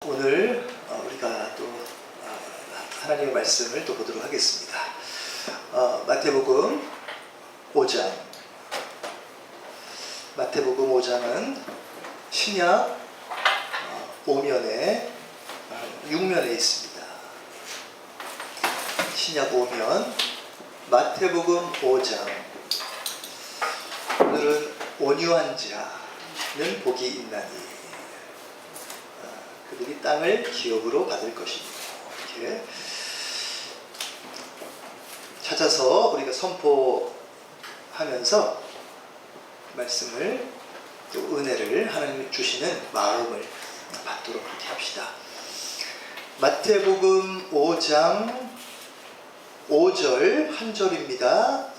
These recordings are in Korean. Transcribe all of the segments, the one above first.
오늘 우리가 또 하나님의 말씀을 또 보도록 하겠습니다. 마태복음 5장. 마태복음 5장은 신약 5면에 6면에 있습니다. 신약 5면 마태복음 5장. 오늘은 온유한 자는 복이 있나니 그들이 땅을 기업으로 받을 것입니다. 이렇게 찾아서 우리가 선포하면서 말씀을 또 은혜를 하나님이 주시는 마음을 받도록 그렇게 합시다. 마태복음 5장 5절 한 절입니다.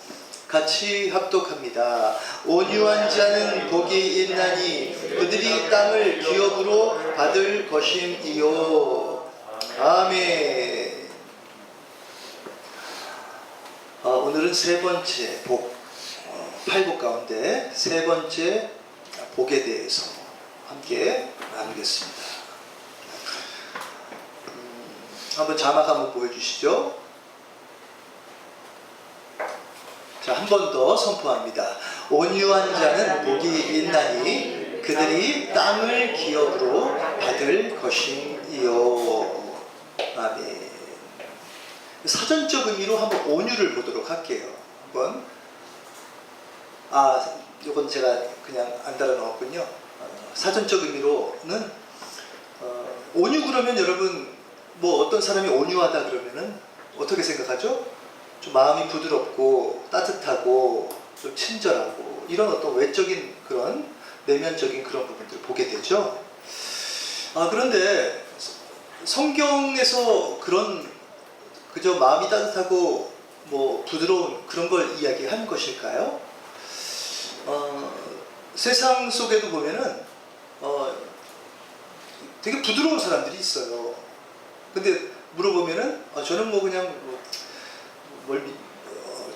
같이 합독합니다. 온유한 자는 복이 있나니 그들이 땅을 기업으로 받을 것임이요. 아멘. 오늘은 세 번째 복, 8복 가운데 세 번째 복에 대해서 함께 나누겠습니다. 한번 자막 한번 보여주시죠. 자, 한 번 더 선포합니다. 온유한 자는 복이 있나니 그들이 땅을 기업으로 받을 것임이요. 아멘. 사전적 의미로 한번 온유를 보도록 할게요. 한번. 이건 제가 그냥 안 달아 넣었군요. 사전적 의미로는 온유 그러면 여러분 뭐 어떤 사람이 온유하다 그러면은 어떻게 생각하죠? 좀 마음이 부드럽고 따뜻하고 좀 친절하고 이런 어떤 외적인 그런 내면적인 그런 부분들을 보게 되죠. 그런데 성경에서 그런 그저 마음이 따뜻하고 뭐 부드러운 그런 걸 이야기하는 것일까요? 세상 속에도 보면은 되게 부드러운 사람들이 있어요. 근데 물어보면은 저는 뭐 그냥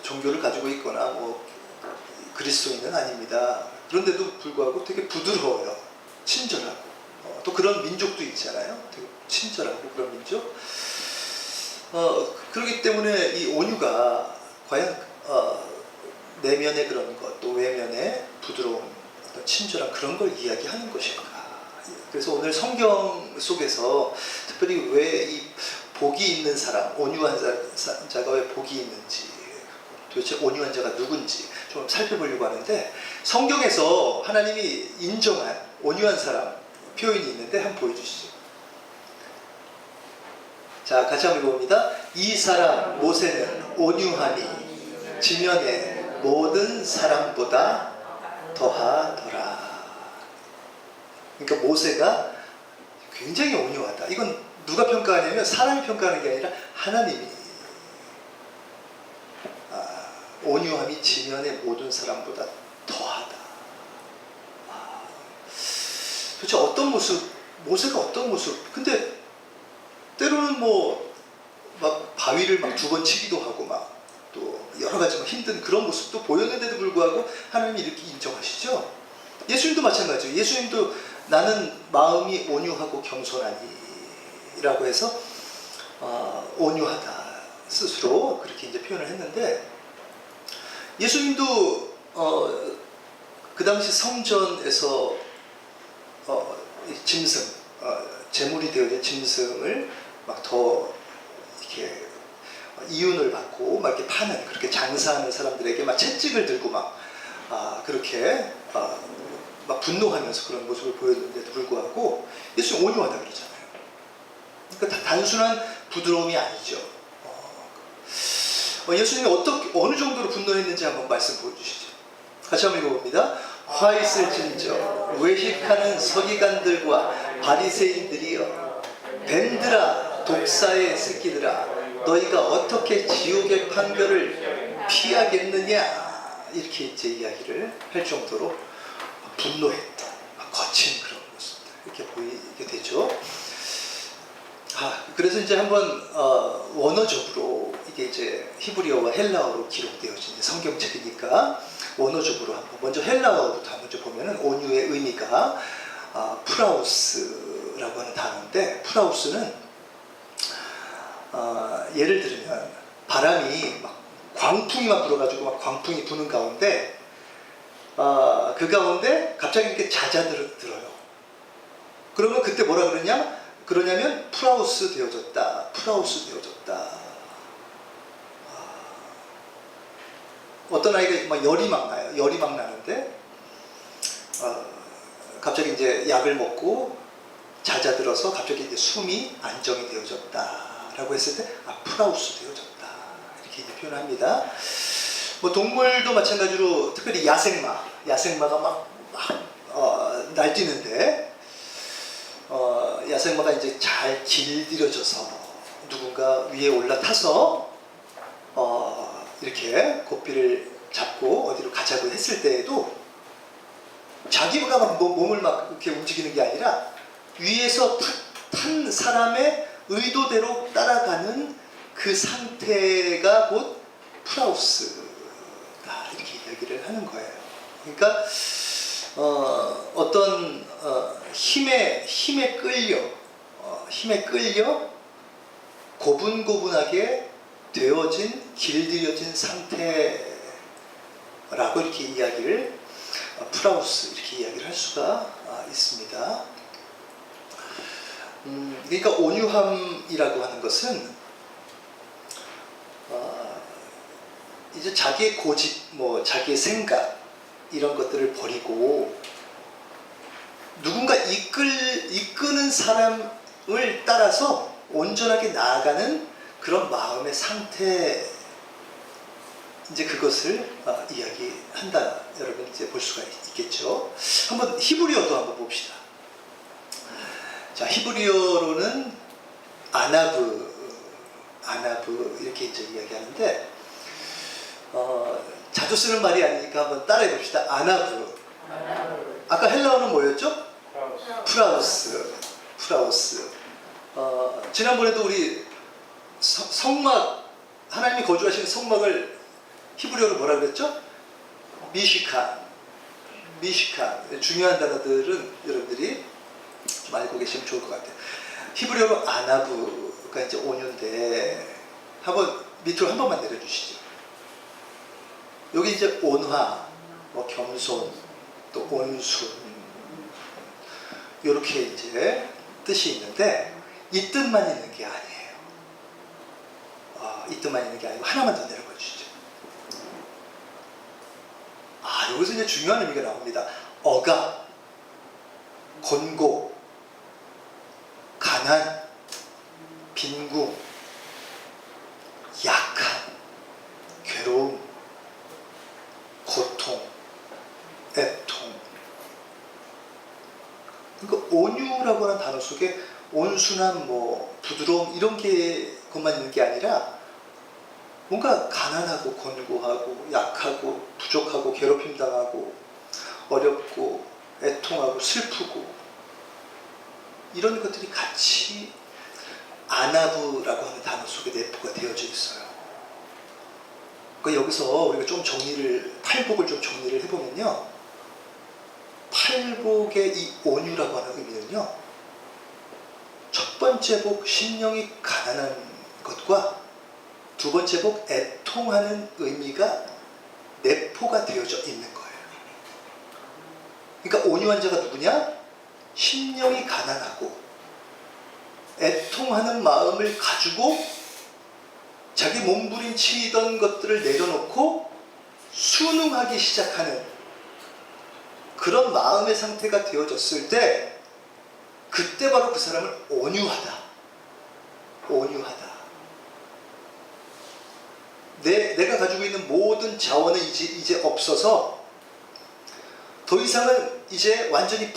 종교를 가지고 있거나 뭐 그리스도인은 아닙니다. 그런데도 불구하고 되게 부드러워요. 친절하고. 또 그런 민족도 있잖아요. 되게 친절하고 그런 민족. 그렇기 때문에 이 온유가 과연 내면의 그런 것, 또 외면의 부드러운 어떤 친절한 그런 걸 이야기하는 것일까. 그래서 오늘 성경 속에서 특별히 왜 이 복이 있는 사람, 온유한 자가 왜 복이 있는지, 도대체 온유한 자가 누군지 좀 살펴보려고 하는데, 성경에서 하나님이 인정한 온유한 사람 표현이 있는데 한번 보여주시죠. 자, 같이 한번 읽어봅니다. 이 사람 모세는 온유하니 지면의 모든 사람보다 더하더라. 그러니까 모세가 굉장히 온유하다. 이건 누가 평가하냐면 사람이 평가하는 게 아니라 하나님이. 온유함이 지면의 모든 사람보다 더하다. 도대체 어떤 모습, 모세가 어떤 모습. 근데 때로는 막 바위를 막 2번 치기도 하고 막 또 여러 가지 힘든 그런 모습도 보였는데도 불구하고 하나님이 이렇게 인정하시죠. 예수님도 마찬가지예요. 예수님도 나는 마음이 온유하고 겸손하니 라고 해서 온유하다 스스로 그렇게 이제 표현을 했는데, 예수님도 그 당시 성전에서 짐승, 제물이 되어진 짐승을 막 더 이렇게 이윤을 받고 막 이렇게 파는, 그렇게 장사하는 사람들에게 막 채찍을 들고 막 그렇게 막 분노하면서 그런 모습을 보였는데도 불구하고 예수님 온유하다 그러잖아요. 그러니까 단순한 부드러움이 아니죠. 예수님이 어느 정도로 분노했는지 한번 말씀 보여주시죠. 같이 한번 읽어봅니다. 화 있을진저 외식하는 서기관들과 바리새인들이여, 뱀들아 독사의 새끼들아, 너희가 어떻게 지옥의 판결을 피하겠느냐. 이렇게 이제 이야기를 할 정도로 분노했던 거친 그런 모습들 이렇게 보이게 되죠. 그래서 이제 한번 원어적으로 이게 이제 히브리어와 헬라어로 기록되어진 성경책이니까 원어적으로 한번 먼저 헬라어부터 먼저 보면은 온유의 의미가 프라우스 프라우스라고 하는 단어인데, 프라우스는 예를 들면 바람이 막 광풍이 막 불어가지고 막 광풍이 부는 가운데 그 가운데 갑자기 이렇게 잦아들어요. 그러면 그때 뭐라 그러냐면 프라우스 되어졌다. 프라우스 되어졌다. 어떤 아이가 막 열이 막 나요. 열이 막 나는데 갑자기 이제 약을 먹고 잦아들어서 갑자기 이제 숨이 안정이 되어졌다라고 했을 때 프라우스 되어졌다 이렇게 표현합니다. 뭐 동물도 마찬가지로 특별히 야생마가 막 날뛰는데 야생마가 이제 잘 길들여져서 누군가 위에 올라타서 이렇게 고삐를 잡고 어디로 가자고 했을 때에도 자기가 막 몸을 막 이렇게 움직이는 게 아니라 위에서 탄 사람의 의도대로 따라가는 그 상태가 곧 프라우스다 이렇게 이야기를 하는 거예요. 그러니까 어떤 힘에 끌려 고분고분하게 되어진 길들여진 상태라고 이렇게 이야기를 프라우스 이렇게 이야기를 할 수가 있습니다. 그러니까 온유함이라고 하는 것은 이제 자기의 고집, 뭐 자기의 생각 이런 것들을 버리고 누군가 이끄는 사람을 따라서 온전하게 나아가는 그런 마음의 상태, 이제 그것을 이야기한다. 여러분 이제 볼 수가 있겠죠. 한번 히브리어도 한번 봅시다. 자, 히브리어로는 아나브 이렇게 이제 이야기하는데 자주 쓰는 말이 아니니까 한번 따라해 봅시다. 아나브. 아까 헬라어는 뭐였죠? 프라우스. 지난번에도 우리 성막, 하나님이 거주하시는 성막을 히브리어로 뭐라 그랬죠? 미시칸. 중요한 단어들은 여러분들이 좀 알고 계시면 좋을 것 같아요. 히브리어로 아나브가 이제 온유인데, 한번 밑으로 한 번만 내려주시죠. 여기 이제 온화, 뭐 겸손, 또 온순, 이렇게 이제 뜻이 있는데, 이 뜻만 있는 게 아니에요. 이 뜻만 있는 게 아니고 하나만 더 내려봐 주시죠. 여기서 이제 중요한 의미가 나옵니다. 억압, 권고, 가난, 빈궁, 약한, 괴로움, 고통, 애통. 그러니까 온유라고 하는 단어 속에 온순함, 뭐 부드러움 이런 것만 있는 게 아니라 뭔가 가난하고 권고하고 약하고 부족하고 괴롭힘 당하고 어렵고 애통하고 슬프고 이런 것들이 같이 아나브라고 하는 단어 속에 내포가 되어져 있어요. 그러니까 여기서 우리가 좀 팔복을 좀 정리를 해보면요, 팔복의 이 온유라고 하는 의미는요, 첫 번째 복 심령이 가난한 것과 두 번째 복 애통하는 의미가 내포가 되어져 있는 거예요. 그러니까 온유한 자가 누구냐? 심령이 가난하고 애통하는 마음을 가지고 자기 몸부림치던 것들을 내려놓고 순응하기 시작하는 그런 마음의 상태가 되어졌을 때, 그때 바로 그 사람을 온유하다. 내가 가지고 있는 모든 자원은 이제 없어서 더 이상은 이제 완전히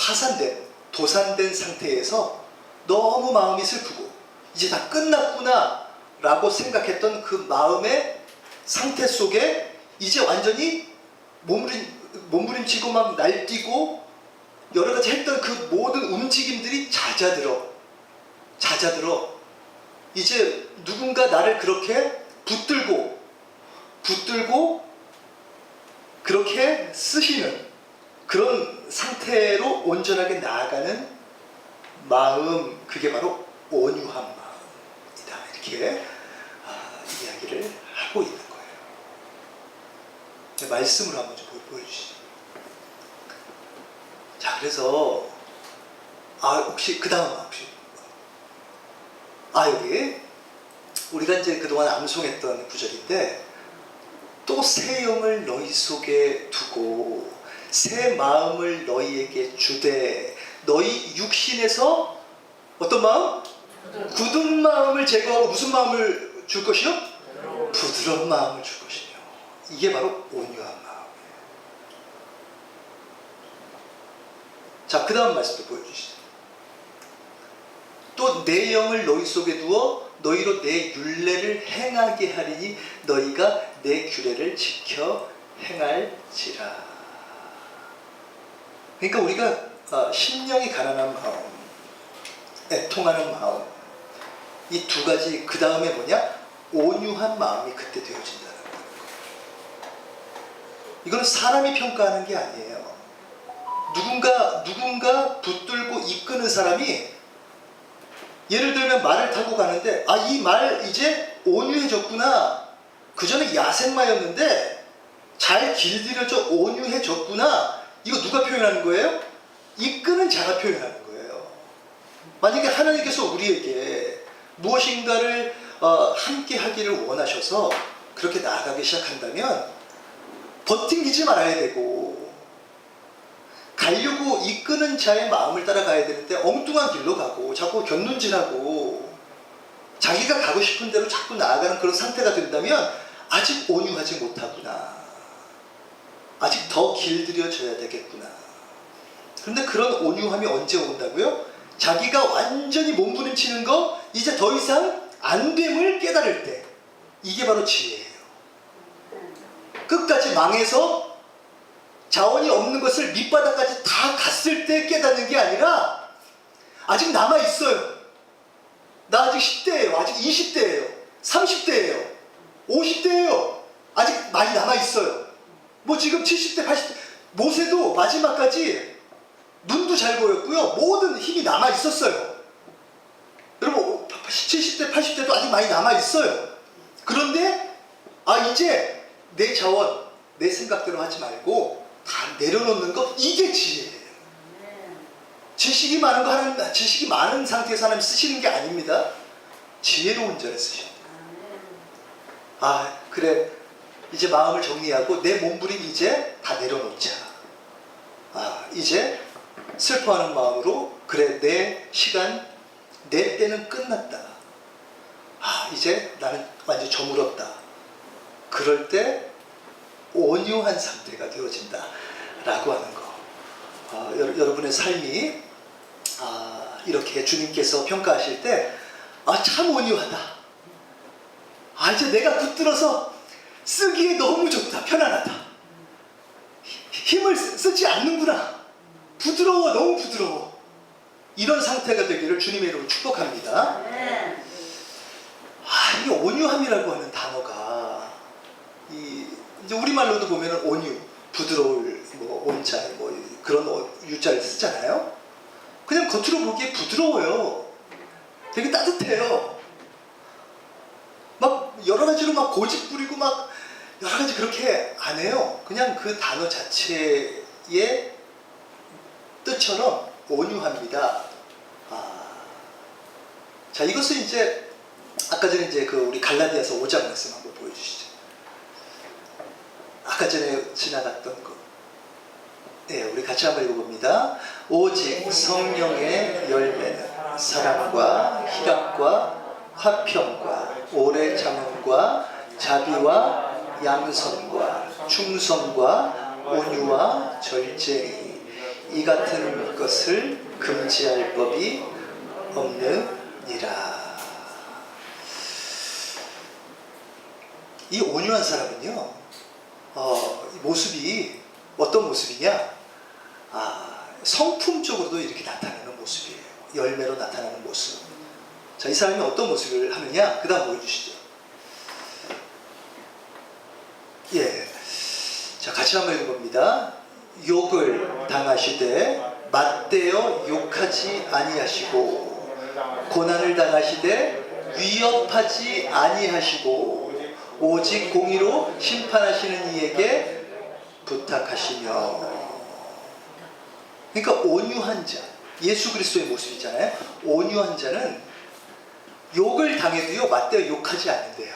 도산된 상태에서 너무 마음이 슬프고 이제 다 끝났구나 라고 생각했던 그 마음의 상태 속에 이제 완전히 몸부림치고 막 날뛰고 여러 가지 했던 그 모든 움직임들이 잦아들어 이제 누군가 나를 그렇게 붙들고 그렇게 쓰시는 그런 상태로 온전하게 나아가는 마음, 그게 바로 온유한 마음이다. 이렇게 이야기를 하고 있는 거예요. 말씀으로 한번 좀 보여주시죠. 자, 그래서 혹시 그 다음 혹시 여기 우리가 이제 그동안 암송했던 구절인데, 또 새 영을 너희 속에 두고 새 마음을 너희에게 주되 너희 육신에서 어떤 마음? 굳은 마음을 제거하고 무슨 마음을 줄 것이요? 부드러운 마음을 줄 것이며. 이게 바로 온유한 마음이에요. 자, 그 다음 말씀도 보여주시죠. 또 내 영을 너희 속에 두어 너희로 내 율례를 행하게 하리니 너희가 내 규례를 지켜 행할지라. 그러니까 우리가 심령이 가난한 마음, 애통하는 마음, 이 두 가지, 그 다음에 뭐냐? 온유한 마음이 그때 되어진다는 거예요. 이건 사람이 평가하는 게 아니에요. 누군가 붙들고 이끄는 사람이, 예를 들면 말을 타고 가는데 이 말 이제 온유해졌구나. 그 전에 야생마였는데 잘 길들여져 온유해졌구나. 이거 누가 표현하는 거예요? 이끄는 자가 표현하는 거예요. 만약에 하나님께서 우리에게 무엇인가를 함께 하기를 원하셔서 그렇게 나아가기 시작한다면 버팅기지 말아야 되고, 가려고 이끄는 자의 마음을 따라가야 되는데 엉뚱한 길로 가고 자꾸 곁눈질하고 자기가 가고 싶은 대로 자꾸 나아가는 그런 상태가 된다면 아직 온유하지 못하구나. 아직 더 길들여져야 되겠구나. 그런데 그런 온유함이 언제 온다고요? 자기가 완전히 몸부림치는 거 이제 더 이상 안 됨을 깨달을 때. 이게 바로 지혜예요. 끝까지 망해서 자원이 없는 것을 밑바닥까지 다 갔을 때 깨닫는 게 아니라 아직 남아있어요. 나 아직 10대예요. 아직 20대예요. 30대예요. 50대예요. 아직 많이 남아있어요. 뭐 지금 70대, 80대. 모세도 마지막까지 눈도 잘 보였고요. 모든 힘이 남아있었어요. 여러분 70대, 80대도 아직 많이 남아있어요. 그런데 이제 내 자원, 내 생각대로 하지 말고 다 내려놓는 거, 이게 지혜예요. 지식이 많은 상태에서 하나님 쓰시는 게 아닙니다. 지혜로운 자를 쓰십니다. 그래, 이제 마음을 정리하고 내 몸부림 이제 다 내려놓자. 이제 슬퍼하는 마음으로, 그래, 내 시간, 내 때는 끝났다. 이제 나는 완전히 저물었다. 그럴 때 온유한 상태가 되어진다 라고 하는 거. 여러분의 삶이 이렇게 주님께서 평가하실 때 참 온유하다. 이제 내가 붙들어서 쓰기에 너무 좋다. 편안하다. 힘을 쓰지 않는구나. 부드러워. 너무 부드러워. 이런 상태가 되기를 주님의 이름으로 축복합니다. 이게 온유함이라고 하는 단어가 이제 우리말로도 보면 온유, 부드러울, 온자에 그런 유자를 쓰잖아요. 그냥 겉으로 보기에 부드러워요. 되게 따뜻해요. 막 여러 가지로 막 고집 부리고 막 여러 가지 그렇게 안 해요. 그냥 그 단어 자체의 뜻처럼 온유합니다. 자, 이것을 이제 아까 전에 이제 우리 갈라디아서 5장 말씀 한번 보여주시죠. 아까 전에 지나갔던 거. 네, 우리 같이 한번 읽어봅니다. 오직 성령의 열매는 사랑과 희락과 화평과 오래 참음과 자비와 양선과 충성과 온유와 절제니 이 같은 것을 금지할 법이 없느니라. 이 온유한 사람은요, 모습이 어떤 모습이냐? 성품적으로도 이렇게 나타나는 모습이에요. 열매로 나타나는 모습. 자, 이 사람이 어떤 모습을 하느냐? 그 다음 보여주시죠. 자, 같이 한번 읽어봅니다. 욕을 당하시되 맞대어 욕하지 아니하시고 고난을 당하시되 위협하지 아니하시고 오직 공의로 심판하시는 이에게 부탁하시며. 그러니까 온유한 자, 예수 그리스도의 모습이잖아요. 온유한 자는 욕을 당해도요 맞대어 욕하지 않는데요.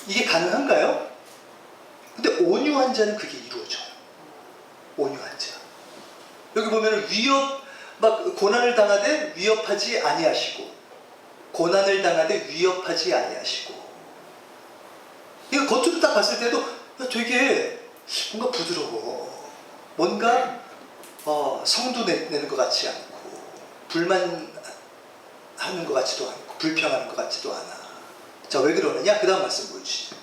이게 가능한가요? 근데 온유한 자는 그게 이루어져요. 온유한 자. 여기 보면은 막 고난을 당하되 위협하지 아니하시고 고난을 당하되 위협하지 아니하시고. 이거 겉으로 딱 봤을 때도 되게 뭔가 부드러워. 뭔가 성도 내는 것 같지 않고 불만하는 것 같지도 않고 불평하는 것 같지도 않아. 자, 왜 그러느냐? 그 다음 말씀 보여주시죠.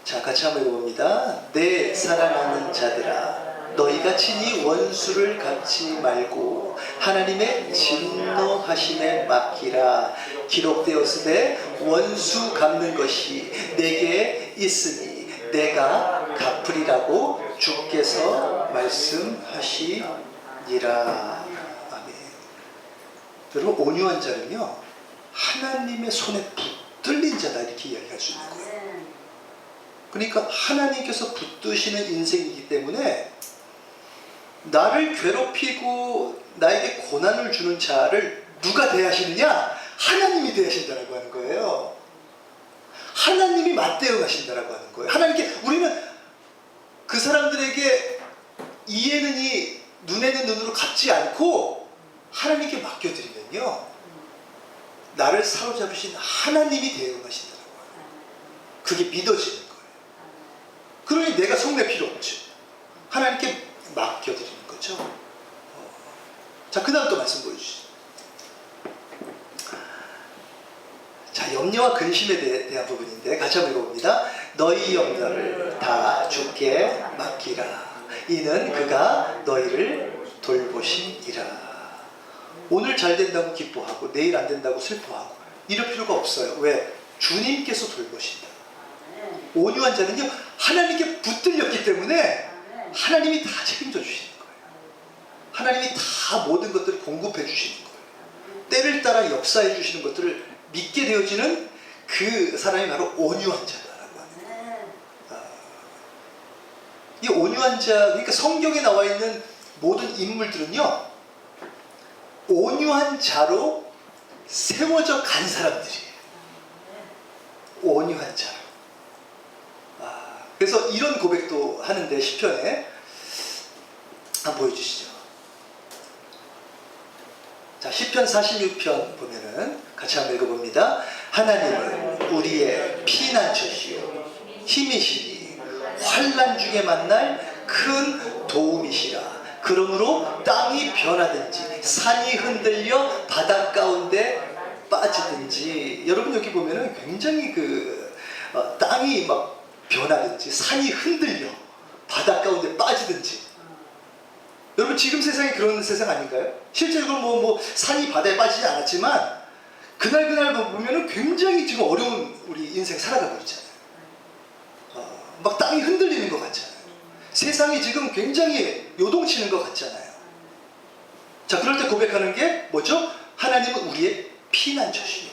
자, 같이 한번 읽어봅니다. 내 사랑하는 자들아, 너희가 친히 원수를 갚지 말고 하나님의 진노하심에 맡기라. 기록되었으되 원수 갚는 것이 내게 있으니 내가 갚으리라고 주께서 말씀하시니라. 아멘. 여러분, 온유한 자는요 하나님의 손에 붙들린 자다, 이렇게 이야기할 수 있는 거예요. 그러니까 하나님께서 붙드시는 인생이기 때문에 나를 괴롭히고 나에게 고난을 주는 자를 누가 대하시느냐? 하나님이 대하신다라고 하는 거예요. 하나님이 맞대어 가신다라고 하는 거예요. 하나님께, 우리는 그 사람들에게 이에는 이 눈에는 눈으로 갚지 않고 하나님께 맡겨드리면요 나를 사로잡으신 하나님이 대응하신다라고 하는 거예요. 그게 믿어지는 거예요. 그러니 내가 속내 필요 없죠. 하나님께 맡겨드리는 거죠. 자, 그 다음 또 말씀 보여주시죠. 자, 염려와 근심에 대한 부분인데 같이 한번 읽어봅니다. 너희 염려를 다 주께 맡기라. 이는 그가 너희를 돌보시니라. 오늘 잘 된다고 기뻐하고 내일 안 된다고 슬퍼하고 이럴 필요가 없어요. 왜? 주님께서 돌보신다. 온유한 자는요 하나님께 붙들렸기 때문에 하나님이 다 책임져 주시는 거예요. 하나님이 다 모든 것들을 공급해 주시는 거예요. 때를 따라 역사해 주시는 것들을 믿게 되어지는 그 사람이 바로 온유한 자다라고 하는 거예요. 이 온유한 자, 그러니까 성경에 나와 있는 모든 인물들은요 온유한 자로 세워져 간 사람들이에요. 온유한 자로. 그래서 이런 고백도 하는데 시편에 한번 보여주시죠. 자, 시편 46편 보면은 같이 한번 읽어봅니다. 하나님은 우리의 피난처시요 힘이시니 환난 중에 만날 큰 도움이시라. 그러므로 땅이 변하든지 산이 흔들려 바닷 가운데 빠지든지. 여러분 여기 보면은 굉장히 땅이 막 변하든지 산이 흔들려 바닷 가운데 빠지든지. 여러분 지금 세상이 그런 세상 아닌가요? 실제로 뭐 산이 바다에 빠지지 않았지만 그날 보면은 굉장히 지금 어려운 우리 인생 살아가고 있잖아요. 막 땅이 흔들리는 것 같잖아요. 세상이 지금 굉장히 요동치는 것 같잖아요. 자, 그럴 때 고백하는 게 뭐죠? 하나님은 우리의 피난처시요.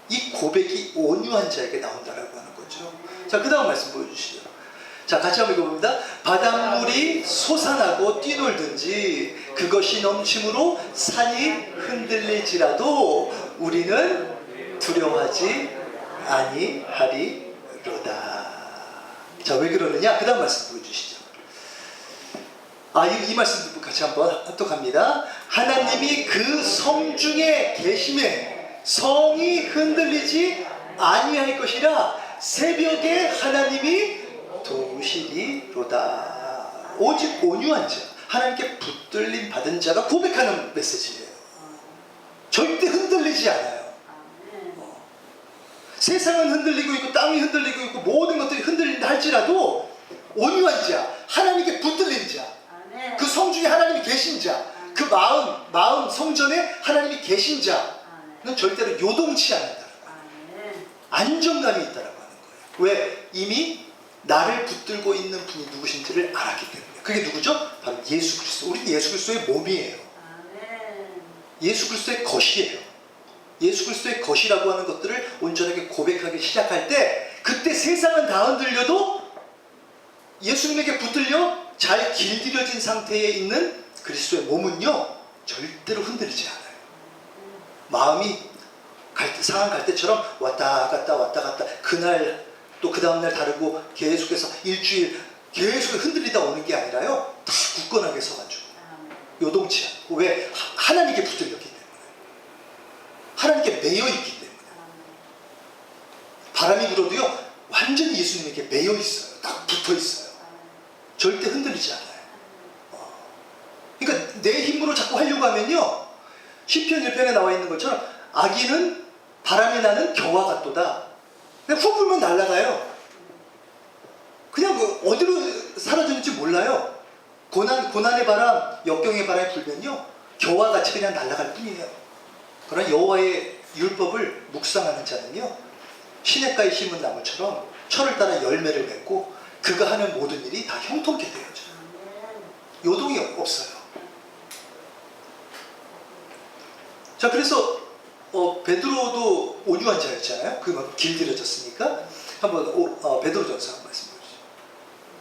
이 고백이 온유한 자에게 나온다라고 하는 거죠. 자, 그 다음 말씀 보여주시죠. 자, 같이 한번 읽어봅니다. 바닷물이 솟아나고 뛰놀든지 그것이 넘침으로 산이 흔들릴지라도 우리는 두려워하지 아니하리로다. 자, 왜 그러느냐? 그 다음 말씀 보여주시죠. 이 말씀도 같이 한번 합독합니다. 하나님이 그 성 중에 계심에 성이 흔들리지 아니할 것이라 새벽에 하나님이 도우시리로다. 오직 온유한 자, 하나님께 붙들림 받은 자가 고백하는 메시지예요. 절대 흔들리지 않아요. 세상은 흔들리고 있고 땅이 흔들리고 있고 모든 것들이 흔들린다 할지라도 온유한 자, 하나님께 붙들린 자, 그 성 중에 하나님이 계신 자, 그 마음 성전에 하나님이 계신 자는 절대로 요동치 않는다. 안정감이 있다라고 하는 거예요. 왜? 이미 나를 붙들고 있는 분이 누구신지를 알았기 때문에. 그게 누구죠? 바로 예수 그리스도. 우리는 예수 그리스도의 몸이에요. 예수 그리스도의 것이에요. 예수 그리스도의 것이라고 하는 것들을 온전하게 고백하기 시작할 때, 그때 세상은 다 흔들려도 예수님에게 붙들려 잘 길들여진 상태에 있는 그리스도의 몸은요, 절대로 흔들리지 않아요. 마음이 상한 갈대처럼 왔다 갔다 왔다 갔다, 그날 또 그 다음날 다르고 계속해서 일주일 계속 흔들리다 오는 게 아니라요, 다 굳건하게 서가지고 요동치 않고. 왜? 하나님께 붙들렸기 때문에, 하나님께 매여있기 때문에. 바람이 불어도요 완전히 예수님에게 매여있어요. 딱 붙어있어요. 절대 흔들리지 않아요. 그러니까 내 힘으로 자꾸 하려고 하면요, 시편 1편에 나와 있는 것처럼 악인은 바람이 나는 겨와 같도다. 그냥 훅 불면 날아가요. 그냥 어디로 사라졌는지 몰라요. 고난의 바람, 역경의 바람이 불면요, 겨와 같이 그냥 날아갈 뿐이에요. 그러나 여호와의 율법을 묵상하는 자는요, 시냇가에 심은 나무처럼 철을 따라 열매를 맺고 그가 하는 모든 일이 다 형통케 되어져요. 요동이 없어요. 자, 그래서 베드로도 온유한 자였잖아요. 그만큼 길들여졌으니까. 한번 베드로전서 한 말씀 보시죠.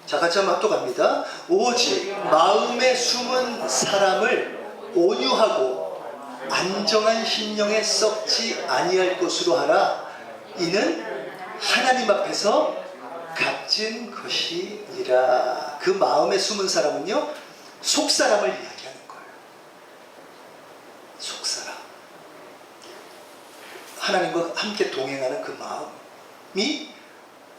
자, 같이 한번 합독합니다. 오직 마음에 숨은 사람을 온유하고 안정한 심령에 썩지 아니할 것으로 하라. 이는 하나님 앞에서 값진 것이니라. 그 마음에 숨은 사람은요, 속사람을 이야기하는 거예요. 속사람. 하나님과 함께 동행하는 그 마음이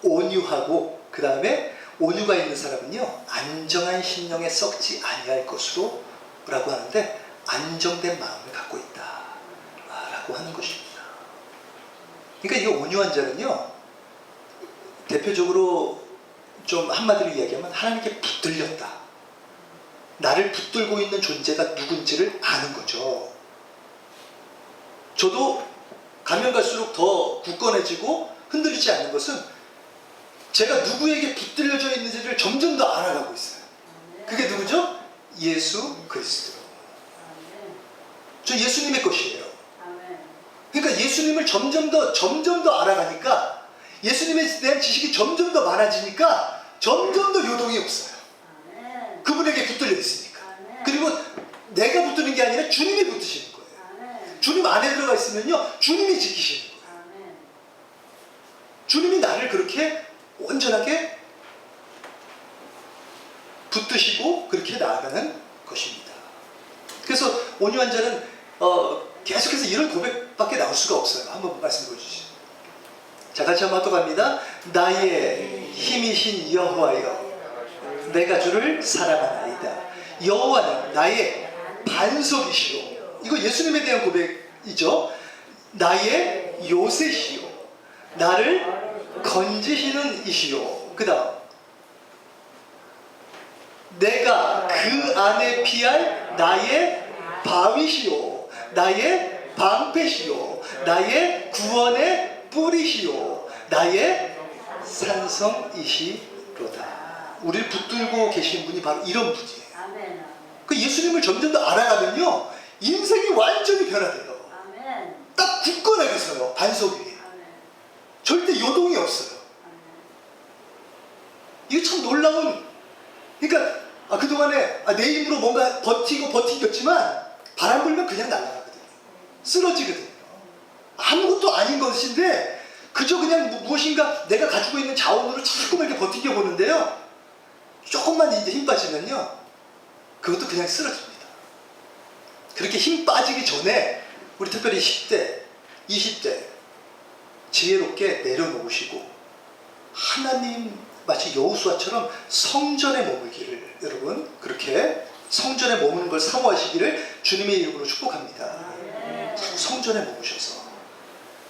온유하고, 그 다음에 온유가 있는 사람은요, 안정한 심령에 썩지 아니할 것으로 라고 하는데, 안정된 마음을 갖고 있다 라고 하는 것입니다. 그러니까 이 온유한 자는요, 대표적으로 좀 한마디로 이야기하면 하나님께 붙들렸다. 나를 붙들고 있는 존재가 누군지를 아는 거죠. 저도 가면 갈수록 더 굳건해지고 흔들리지 않는 것은 제가 누구에게 붙들려져 있는지를 점점 더 알아가고 있어요. 그게 누구죠? 예수 그리스도. 저 예수님의 것이에요. 그러니까 예수님을 점점 더 알아가니까, 예수님에 대한 지식이 점점 더 많아지니까 점점 더 요동이 없어요. 그분에게 붙들려 있으니까. 그리고 내가 붙드는 게 아니라 주님이 붙드시는 거예요. 주님 안에 들어가 있으면요, 주님이 지키시는 거예요. 주님이 나를 그렇게 온전하게 붙드시고 그렇게 나아가는 것입니다. 그래서 온유한 자는 계속해서 이런 고백밖에 나올 수가 없어요. 한번 말씀 보여주시죠. 자, 같이 한번 합독합니다. 나의 힘이신 여호와여, 내가 주를 사랑하나이다. 여호와는 나의 반석이시오. 이거 예수님에 대한 고백이죠. 나의 요새시오, 나를 건지시는 이시오. 그 다음, 내가 그 안에 피할 나의 바위시오, 나의 방패시오, 나의 구원의 뿌리시오, 나의 산성이시로다. 우리를 붙들고 계신 분이 바로 이런 분이에요. 그 예수님을 점점 더 알아가면요, 인생이 완전히 변화돼요. 딱 굳건하게 서요. 반석 위에. 절대 요동이 없어요. 이게 참 놀라운, 그러니까 그동안에 내 힘으로 뭔가 버티겼지만 바람 불면 그냥 날아가거든요. 쓰러지거든요. 아무것도 아닌 것인데 그저 그냥 무엇인가 내가 가지고 있는 자원으로 자꾸만 이렇게 버티겨 보는데요, 조금만 이제 힘 빠지면요, 그것도 그냥 쓰러집니다. 그렇게 힘 빠지기 전에 우리 특별히 10대, 20대 지혜롭게 내려놓으시고 하나님 마치 여호수아처럼 성전에 머물기를, 여러분 그렇게 성전에 머무는 걸 사모하시기를 주님의 이름으로 축복합니다. 자꾸 성전에 머무셔서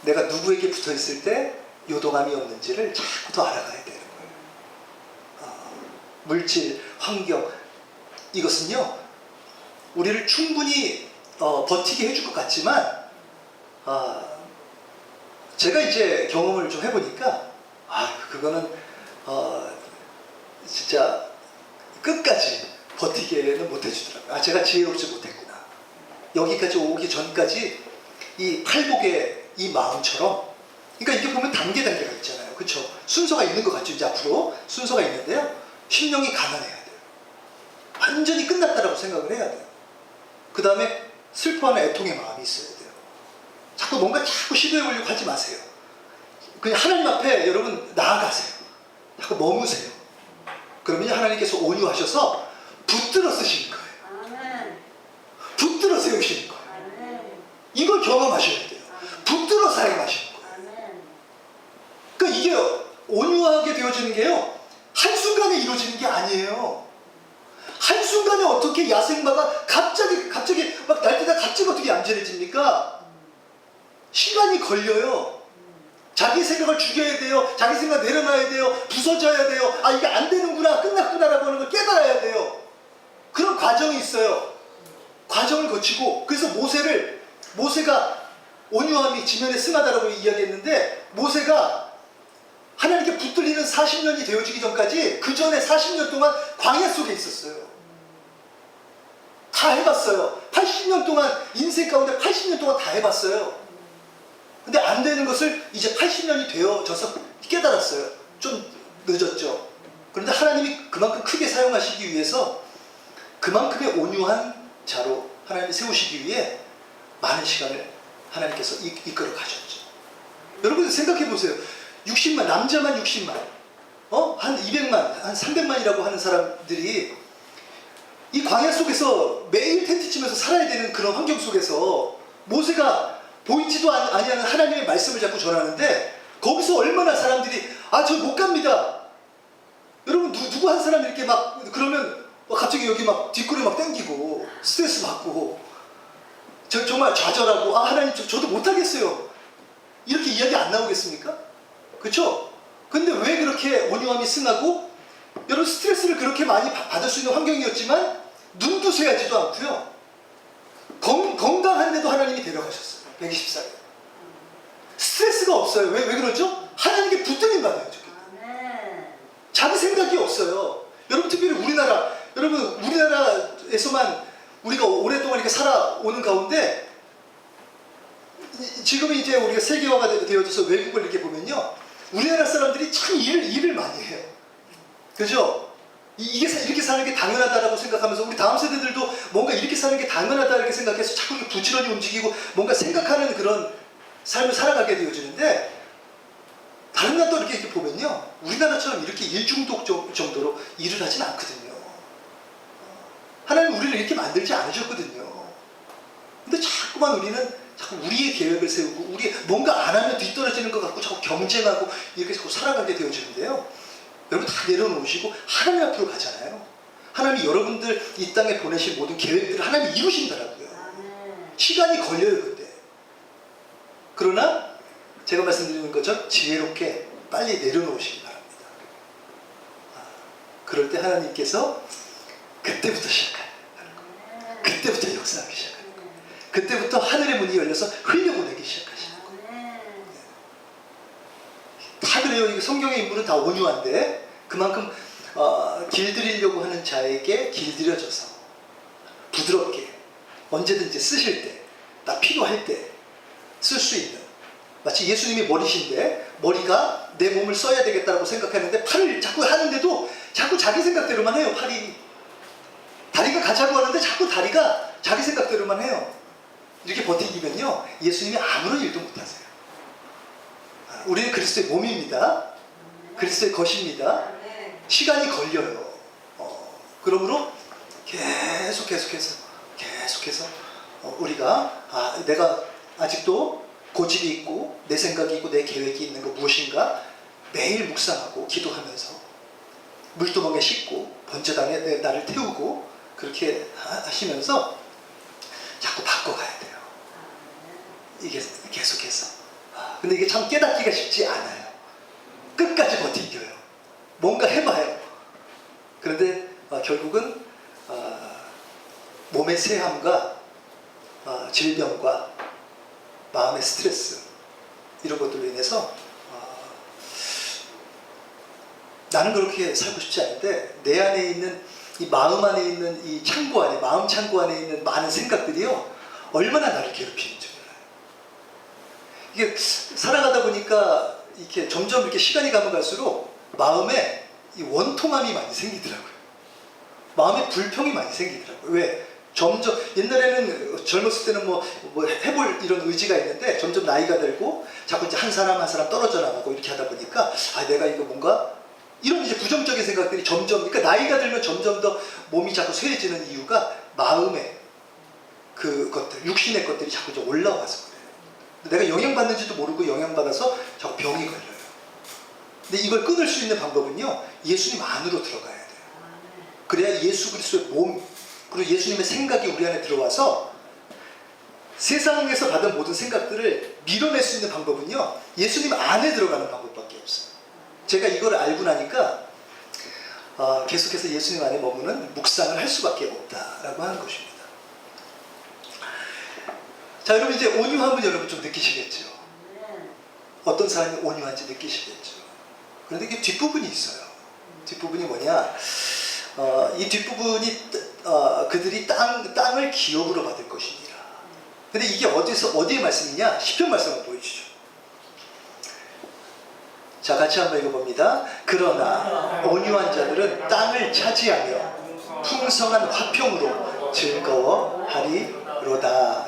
내가 누구에게 붙어있을 때 요동함이 없는지를 자꾸 더 알아가야 되는 거예요. 물질, 환경, 이것은요 우리를 충분히 버티게 해줄 것 같지만, 제가 이제 경험을 좀 해보니까 그거는 진짜 끝까지 버티게는 못해주더라고요. 아, 제가 지혜롭지 못했구나. 여기까지 오기 전까지 이 팔복의 이 마음처럼, 그러니까 이게 보면 단계가 있잖아요. 그렇죠? 순서가 있는 것 같죠? 이제 앞으로 순서가 있는데요. 심령이 가난해야 돼요. 완전히 끝났다라고 생각을 해야 돼요. 그 다음에 슬퍼하는 애통의 마음이 있어야 돼요. 자꾸 시도해보려고 하지 마세요. 그냥 하나님 앞에 여러분 나아가세요. 자꾸 머무세요. 그러면 하나님께서 온유하셔서 붙들어 쓰시는 거예요. 아멘. 붙들어 세우시는 거예요. 아멘. 이걸 경험하셔야 돼요. 붙들어 사용하시는 거예요. 아멘. 그러니까 이게 온유하게 되어지는 게요, 한순간에 이루어지는 게 아니에요. 한순간에 어떻게 야생마가 갑자기 막 날뛰다 갑자기 어떻게 얌전해집니까? 시간이 걸려요. 자기 생각을 죽여야 돼요. 자기 생각 내려놔야 돼요. 부서져야 돼요. 아, 이게 안 되는구나, 끝났구나라고 하는 걸 깨달아야 돼요. 그런 과정이 있어요. 과정을 거치고, 그래서 모세가 온유함이 지면에 승하다라고 이야기했는데, 모세가 하나님께 붙들리는 40년이 되어지기 전까지 그 전에 40년 동안 광야 속에 있었어요. 다 해봤어요. 80년 동안, 인생 가운데 80년 동안 다 해봤어요. 근데 안 되는 것을 이제 80년이 되어져서 깨달았어요. 좀 늦었죠. 그런데 하나님이 그만큼 크게 사용하시기 위해서 그만큼의 온유한 자로 하나님이 세우시기 위해 많은 시간을 하나님께서 이끌어 가셨죠. 여러분 생각해 보세요. 60만, 남자만 60만, 한 200만, 한 300만이라고 하는 사람들이 이 광야 속에서 매일 텐트 치면서 살아야 되는 그런 환경 속에서 모세가 보이지도 아니하는 하나님의 말씀을 자꾸 전하는데, 거기서 얼마나 사람들이 저 못 갑니다. 여러분 누구 한 사람이 이렇게 막 그러면 갑자기 여기 막 뒷골이 막 땡기고 스트레스 받고 정말 좌절하고, 하나님 저도 못하겠어요, 이렇게 이야기 안 나오겠습니까? 그렇죠? 근데 왜 그렇게 온유함이 승하고, 여러분 스트레스를 그렇게 많이 받을 수 있는 환경이었지만 눈도 새하지도 않고요, 건강한데도 하나님이 데려가셨어요. 120살에 스트레스가 없어요. 왜 그러죠? 하나님께 붙들림 받아요. 자기 생각이 없어요. 여러분 특별히 우리나라에서만 우리가 오랫동안 이렇게 살아오는 가운데, 지금 이제 우리가 세계화가 되어져서 외국을 이렇게 보면요, 우리나라 사람들이 참 일을 많이 해요. 그죠? 이렇게 사는 게 당연하다라고 생각하면서 우리 다음 세대들도 뭔가 이렇게 사는 게 당연하다 이렇게 생각해서 자꾸 이렇게 부지런히 움직이고 뭔가 생각하는 그런 삶을 살아가게 되어지는데, 다른 나라도 이렇게 보면요, 우리나라처럼 이렇게 일중독 정도로 일을 하진 않거든요. 하나님 우리를 이렇게 만들지 않으셨거든요. 근데 자꾸만 우리는 자꾸 우리의 계획을 세우고 뭔가 안 하면 뒤떨어지는 것 같고 자꾸 경쟁하고 이렇게 자꾸 살아가게 되어지는데요. 여러분 다 내려놓으시고 하나님 앞으로 가잖아요. 하나님이 여러분들 이 땅에 보내신 모든 계획들을 하나님이 이루신다라고요. 시간이 걸려요, 그때. 그러나 제가 말씀드리는 것처럼 지혜롭게 빨리 내려놓으시기 바랍니다. 그럴 때 하나님께서 그때부터 시작하는 거예요. 그때부터 역사하기 시작하는 거예요. 그때부터 하늘의 문이 열려서 흘려보내기 시작하시는 거예요. 다 그래요. 이게 성경의 인물은 다 온유한데 그만큼 길들이려고 하는 자에게 길들여져서 부드럽게 언제든지 쓰실 때, 딱 필요할 때 쓸 수 있는, 마치 예수님이 머리신데 머리가 내 몸을 써야 되겠다고 생각했는데 팔을 자꾸 하는데도 자꾸 자기 생각대로만 해요. 팔이, 다리가 가자고 하는데 자꾸 다리가 자기 생각대로만 해요. 이렇게 버티기면요, 예수님이 아무런 일도 못하세요. 우리는 그리스도의 몸입니다. 그리스도의 것입니다. 시간이 걸려요. 그러므로 계속해서 우리가 내가 아직도 고집이 있고 내 생각이 있고 내 계획이 있는 거 무엇인가 매일 묵상하고 기도하면서 물두멍에 씻고 번제당에 나를 태우고 그렇게 하시면서 자꾸 바꿔가야 돼요. 이게 계속해서. 근데 이게 참 깨닫기가 쉽지 않아요. 끝까지 버티겨요. 뭔가 해봐요. 그런데 결국은 몸의 쇠함과 질병과 마음의 스트레스 이런 것들로 인해서 나는 그렇게 살고 싶지 않은데 내 안에 있는 이 마음 안에 있는 이 창고 안에, 마음 창고 안에 있는 많은 생각들이요 얼마나 나를 괴롭히는지 몰라요. 이게 살아가다 보니까 이렇게 점점 이렇게 시간이 가면 갈수록 마음에 이 원통함이 많이 생기더라고요. 마음에 불평이 많이 생기더라고요. 왜? 점점 옛날에는 젊었을 때는 뭐 해볼 이런 의지가 있는데 점점 나이가 들고 자꾸 이제 한 사람 한 사람 떨어져 나가고 이렇게 하다 보니까 아 내가 이거 뭔가 이런 이제 부정적인 생각들이 점점, 그러니까 나이가 들면 점점 더 몸이 자꾸 쇠해지는 이유가 마음에 그것들, 육신의 것들이 자꾸 좀 올라와서 그래요. 내가 영향받는지도 모르고 영향받아서 자꾸 병이 걸려요. 근데 이걸 끊을 수 있는 방법은요 예수님 안으로 들어가야 돼요. 그래야 예수 그리스도의 몸, 그리고 예수님의 생각이 우리 안에 들어와서 세상에서 받은 모든 생각들을 밀어낼 수 있는 방법은요 예수님 안에 들어가는 방법밖에 없어요. 제가 이걸 알고 나니까 계속해서 예수님 안에 머무는 묵상을 할 수밖에 없다라고 하는 것입니다. 자, 여러분 이제 온유함은 여러분 좀 느끼시겠죠. 어떤 사람이 온유한지 느끼시겠죠. 그런데 이게 뒷부분이 있어요. 뒷부분이 뭐냐, 이 뒷부분이 그들이 땅을 기업으로 받을 것이니라. 근데 이게 어디의 말씀이냐? 시편 말씀 한번 보여주죠. 자, 같이 한번 읽어봅니다. 그러나 온유한 자들은 땅을 차지하며 풍성한 화평으로 즐거워하리로다.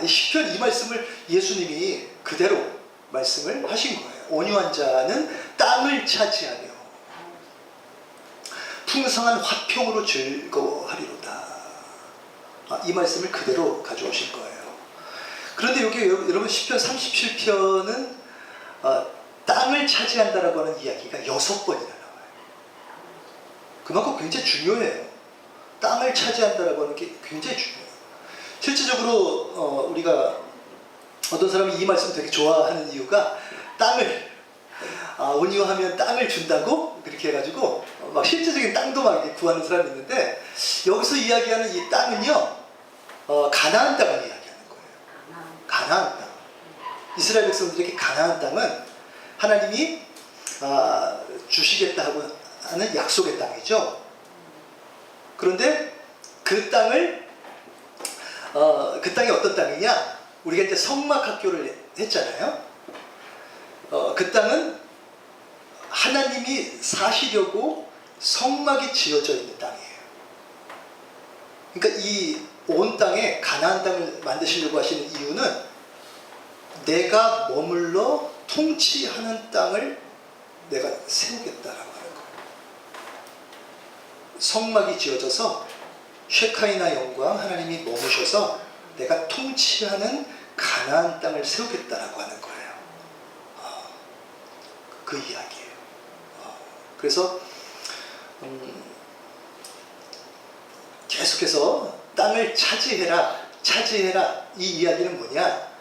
시편 이 말씀을 예수님이 그대로 말씀을 하신 거예요. 온유한 자는 땅을 차지하며 풍성한 화평으로 즐거워하리로다. 이 말씀을 그대로 가져오신 거예요. 그런데 여기 여러분 시편 37편은 땅을 차지한다라고 하는 이야기가 6번이나 나와요. 그만큼 굉장히 중요해요. 땅을 차지한다라고 하는 게 굉장히 중요해요. 실질적으로 우리가 어떤 사람이 이 말씀 되게 좋아하는 이유가 땅을 온유하면 땅을 준다고 그렇게 해가지고 막 실질적인 땅도 막 구하는 사람이 있는데 여기서 이야기하는 이 땅은요 가나안 땅을 이야기하는 거예요. 가나안 땅. 이스라엘 백성들에게 가나안 땅은 하나님이 주시겠다 하고 하는 약속의 땅이죠. 그런데 그 땅을 그 땅이 어떤 땅이냐? 우리가 이제 성막학교를 했잖아요. 그 땅은 하나님이 사시려고 성막이 지어져 있는 땅이에요. 그러니까 이 온 땅에 가나안 땅을 만드시려고 하시는 이유는 내가 머물러 통치하는 땅을 내가 세우겠다라고 하는 거예요. 성막이 지어져서 쉐카이나 영광 하나님이 머무셔서 내가 통치하는 가나안 땅을 세우겠다라고 하는 거예요. 그 이야기예요. 그래서 계속해서 땅을 차지해라 이 이야기는 뭐냐?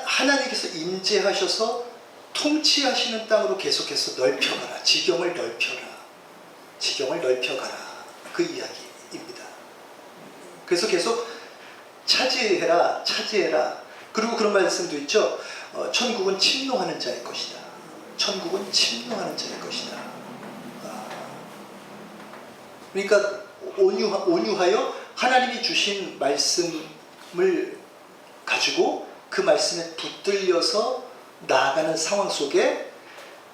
하나님께서 임재하셔서 통치하시는 땅으로 계속해서 넓혀가라. 지경을 넓혀가라. 그 이야기입니다. 그래서 계속 차지해라. 그리고 그런 말씀도 있죠. 천국은 침노하는 자의 것이다. 천국은 침노하는 자의 것이다. 그러니까 온유하여 하나님이 주신 말씀을 가지고 그 말씀에 붙들려서 나아가는 상황 속에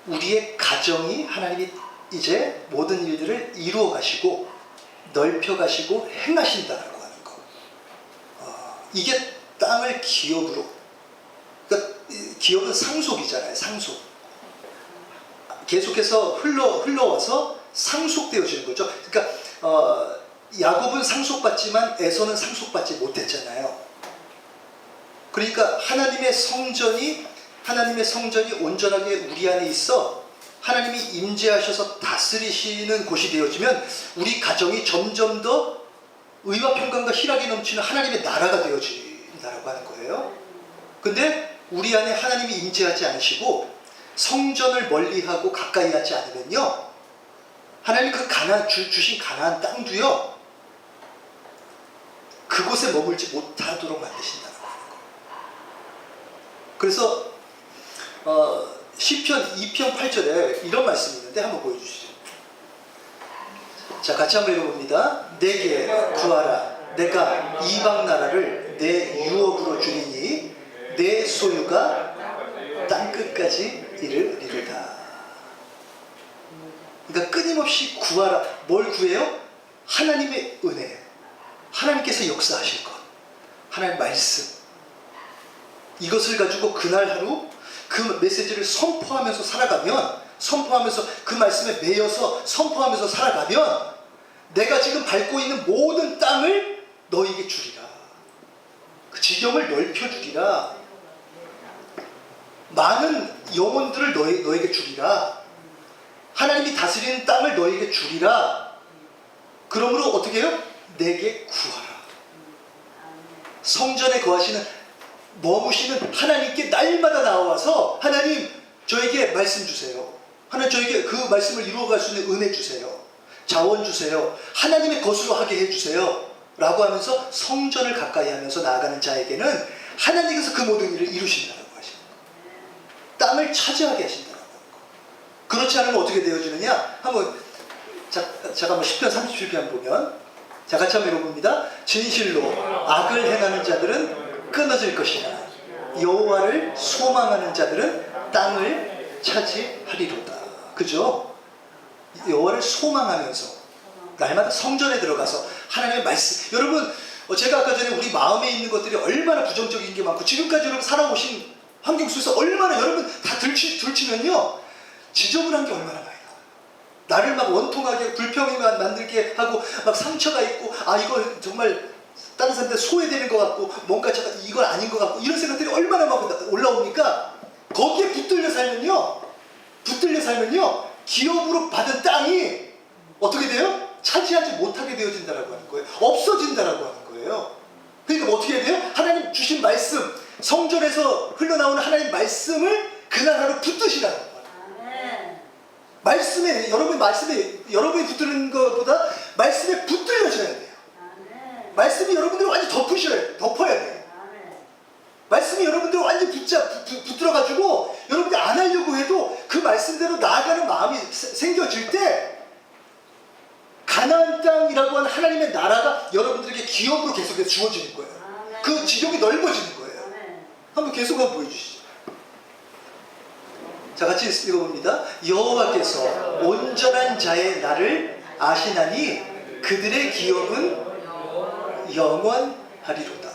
우리의 가정이 하나님이 이제 모든 일들을 이루어 가시고 넓혀 가시고 행하신다라고 하는 거. 이게 땅을 기업으로, 그러니까 기업은 상속이잖아요. 상속. 계속해서 흘러와서 상속되어지는 거죠. 그러니까 야곱은 상속받지만 에서는 상속받지 못했잖아요. 그러니까 하나님의 성전이 온전하게 우리 안에 있어 하나님이 임재하셔서 다스리시는 곳이 되어지면 우리 가정이 점점 더 의와 평강과 희락이 넘치는 하나님의 나라가 되어진다라고 하는 거예요. 근데 우리 안에 하나님이 임재하지 않으시고 성전을 멀리하고 가까이 하지 않으면요, 하나님 그 주신 가나안 땅도요 그곳에 머물지 못하도록 만드신다는 거예요. 그래서 시편 2편 8절에 이런 말씀이 있는데 한번 보여주시죠. 자, 같이 한번 읽어봅니다. 내게 구하라. 내가 이방 나라를 내 유업으로 주리니 내 소유가 땅끝까지 이르리로다. 그러니까 끊임없이 구하라. 뭘 구해요? 하나님의 은혜, 하나님께서 역사하실 것, 하나님의 말씀, 이것을 가지고 그날 하루 그 메시지를 선포하면서 살아가면, 선포하면서 그 말씀에 매여서 선포하면서 살아가면 내가 지금 밟고 있는 모든 땅을 너에게 주리라. 그 지경을 넓혀주리라. 많은 영혼들을 너에게 주리라. 하나님이 다스리는 땅을 너에게 주리라. 그러므로 어떻게 해요? 내게 구하라. 성전에 거하시는, 머무시는 하나님께 날마다 나와서 하나님 저에게 말씀 주세요. 하나님 저에게 그 말씀을 이루어갈 수 있는 은혜 주세요. 자원 주세요. 하나님의 것으로 하게 해주세요. 라고 하면서 성전을 가까이 하면서 나아가는 자에게는 하나님께서 그 모든 일을 이루신다고 하십니다. 땅을 차지하게 하신다고 하는 거. 그렇지 않으면 어떻게 되어지느냐? 한번 잠깐만 10편 37편 보면, 자, 같이 한번 읽어봅니다. 진실로 악을 행하는 자들은 끊어질 것이나 여호와를 소망하는 자들은 땅을 차지하리로다. 그죠? 여호와를 소망하면서 날마다 성전에 들어가서 하나님의 말씀, 여러분 제가 아까 전에 우리 마음에 있는 것들이 얼마나 부정적인 게 많고 지금까지 여러분 살아오신 환경 속에서 얼마나 여러분 다 들추면요 지저분한 게 얼마나 많이 나와요. 나를 막 원통하게 불평이 만들게 하고 막 상처가 있고, 아 이거 정말 다른 사람한테 소외되는 것 같고 뭔가 이건 아닌 것 같고 이런 생각들이 얼마나 막 올라오니까 거기에 붙들려 살면요 기업으로 받은 땅이 어떻게 돼요? 차지하지 못하게 되어진다라고 하는 거예요. 없어진다라고 하는 거예요. 그러니까 뭐 어떻게 해야 돼요? 하나님 주신 말씀, 성전에서 흘러나오는 하나님 말씀을 그날 하루 붙드시라는 거예요. 말씀에, 여러분이 붙드는 것보다 말씀에 붙들려져야 돼요. 말씀이 여러분들을 완전히 덮어야 돼요. 말씀이 여러분들을 완전히 붙들어가지고 여러분들이 안 하려고 해도 그 말씀대로 나아가는 마음이 생겨질 때 가나안 땅이라고 하는 하나님의 나라가 여러분들에게 기업으로 계속해서 주어지는 거예요. 그 지경이 넓어지는 거예요. 한번 계속 한번 보여주시죠. 자, 같이 읽어봅니다. 여호와께서 온전한 자의 나를 아시나니 그들의 기업은 영원하리로다.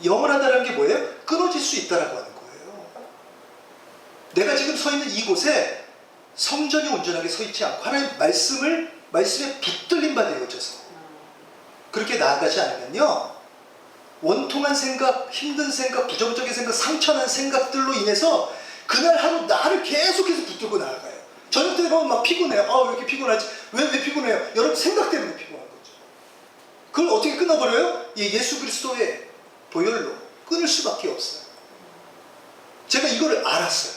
영원하다는 게 뭐예요? 끊어질 수 있다라고 하는 거예요. 내가 지금 서 있는 이곳에 성전이 온전하게 서 있지 않고 하나님 말씀에 붙들림 바 되어져서 그렇게 나아가지 않으면요 원통한 생각, 힘든 생각, 부정적인 생각, 상처난 생각들로 인해서 그날 하루 나를 계속해서 붙들고 나아가요. 저녁 때 보면 막 피곤해요. 왜 이렇게 피곤하지? 왜 피곤해요? 여러분 생각 때문에 피곤한 거죠. 그걸 어떻게 끊어버려요? 예수 그리스도의 보혈로 끊을 수밖에 없어요. 제가 이거를 알았어요.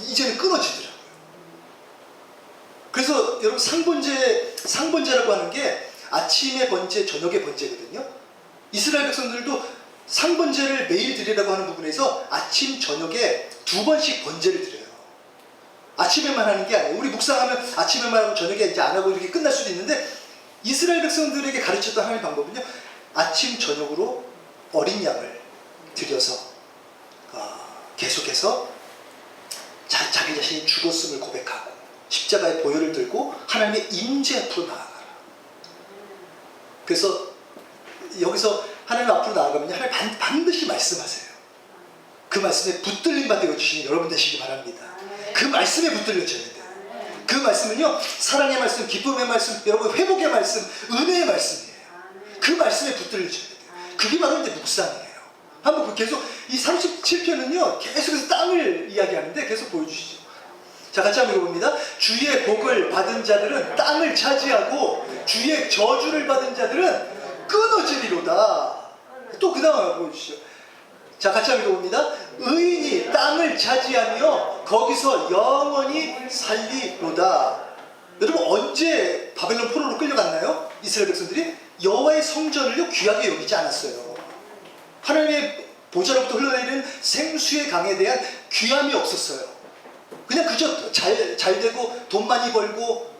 이제는 끊어지더라고요. 그래서 여러분 상번제라고 하는 게 아침에 번제, 저녁에 번제거든요. 이스라엘 백성들도 상번제를 매일 드리라고 하는 부분에서 아침, 저녁에 2번씩 번제를 드려요. 아침에만 하는 게 아니에요. 우리 묵상하면 아침에만 하고 저녁에 이제 안 하고 이렇게 끝날 수도 있는데 이스라엘 백성들에게 가르쳤던 하나님의 방법은요. 아침, 저녁으로 어린 양을 드려서 계속해서 자기 자신이 죽었음을 고백하고 십자가의 보혈을 들고 하나님의 임재 앞으로 나아가라. 그래서 여기서 하나님 앞으로 나아가면 하나님 반드시 말씀하세요. 그 말씀에 붙들림 받아 주시는 여러분 되시기 바랍니다. 그 말씀에 붙들려져야 돼요. 그 말씀은요 사랑의 말씀, 기쁨의 말씀, 여러분 회복의 말씀, 은혜의 말씀이에요. 그 말씀에 붙들려져야 돼요. 그게 바로 이제 묵상이에요. 한번 계속 이 37편은요 계속해서 땅을 이야기하는데 계속 보여주시죠. 자, 같이 한번 읽어봅니다. 주의 복을 받은 자들은 땅을 차지하고 주의 저주를 받은 자들은 끊어지리로다. 또 그 다음 보여주시죠. 자, 같이 한번 읽어봅니다. 의인이 땅을 차지하며 거기서 영원히 살리로다. 여러분 언제 바벨론 포로로 끌려갔나요? 이스라엘 백성들이 여호와의 성전을요 귀하게 여기지 않았어요. 하나님의 보좌로부터 흘러내리는 생수의 강에 대한 귀함이 없었어요. 그냥 그저 잘 되고 돈 많이 벌고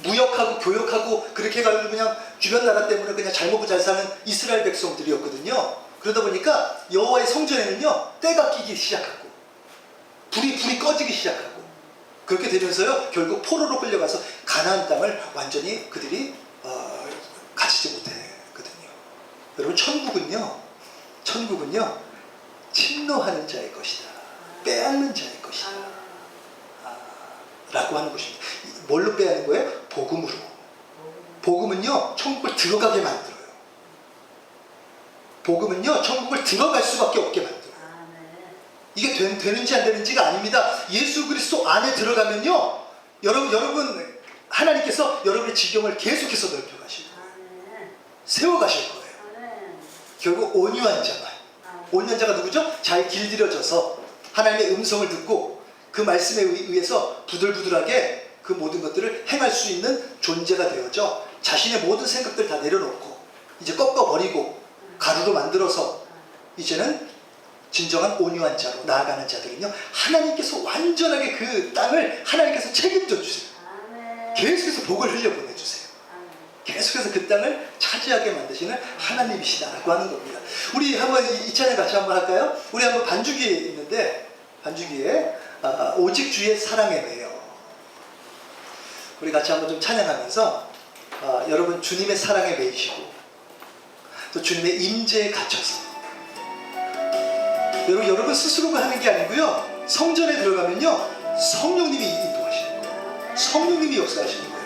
무역하고 교역하고 그렇게 해가지고 그냥 주변 나라 때문에 그냥 잘 먹고 잘 사는 이스라엘 백성들이었거든요. 그러다 보니까 여호와의 성전에는요 때가 끼기 시작하고 불이 꺼지기 시작하고 그렇게 되면서요 결국 포로로 끌려가서 가나안 땅을 완전히 그들이 가지지 못했거든요. 여러분 천국은요 침노하는 자의 것이다, 빼앗는 자의 것이다 라고 하는 것입니다. 뭘로 빼앗는 거예요? 복음으로. 복음은요 천국을 들어가게 만들어요. 복음은요 천국을 들어갈 수밖에 없게 만들어요. 이게 되는지 안 되는지가 아닙니다. 예수 그리스도 안에 들어가면요 여러분 하나님께서 여러분의 지경을 계속해서 넓혀가시고 세워가실 거예요. 결국 온유한 자가 누구죠? 잘 길들여져서 하나님의 음성을 듣고 그 말씀에 의해서 부들부들하게 그 모든 것들을 행할 수 있는 존재가 되어져 자신의 모든 생각들 다 내려놓고 이제 꺾어버리고 가루로 만들어서 이제는 진정한 온유한 자로 나아가는 자들은요 하나님께서 완전하게 그 땅을 하나님께서 책임져 주세요. 계속해서 복을 흘려 보내주세요. 계속해서 그 땅을 차지하게 만드시는 하나님이시다라고 하는 겁니다. 우리 한번 이 찬양 같이 한번 할까요? 우리 한번 반주기에 있는데 반주기에 오직 주의 사랑에 매여 우리 같이 한번 좀 찬양하면서 여러분 주님의 사랑에 매이시고 또 주님의 임재에 갇혀서 여러분 스스로가 하는 게 아니고요 성전에 들어가면요 성령님이 인도하시는 거예요. 성령님이 역사하시는 거예요.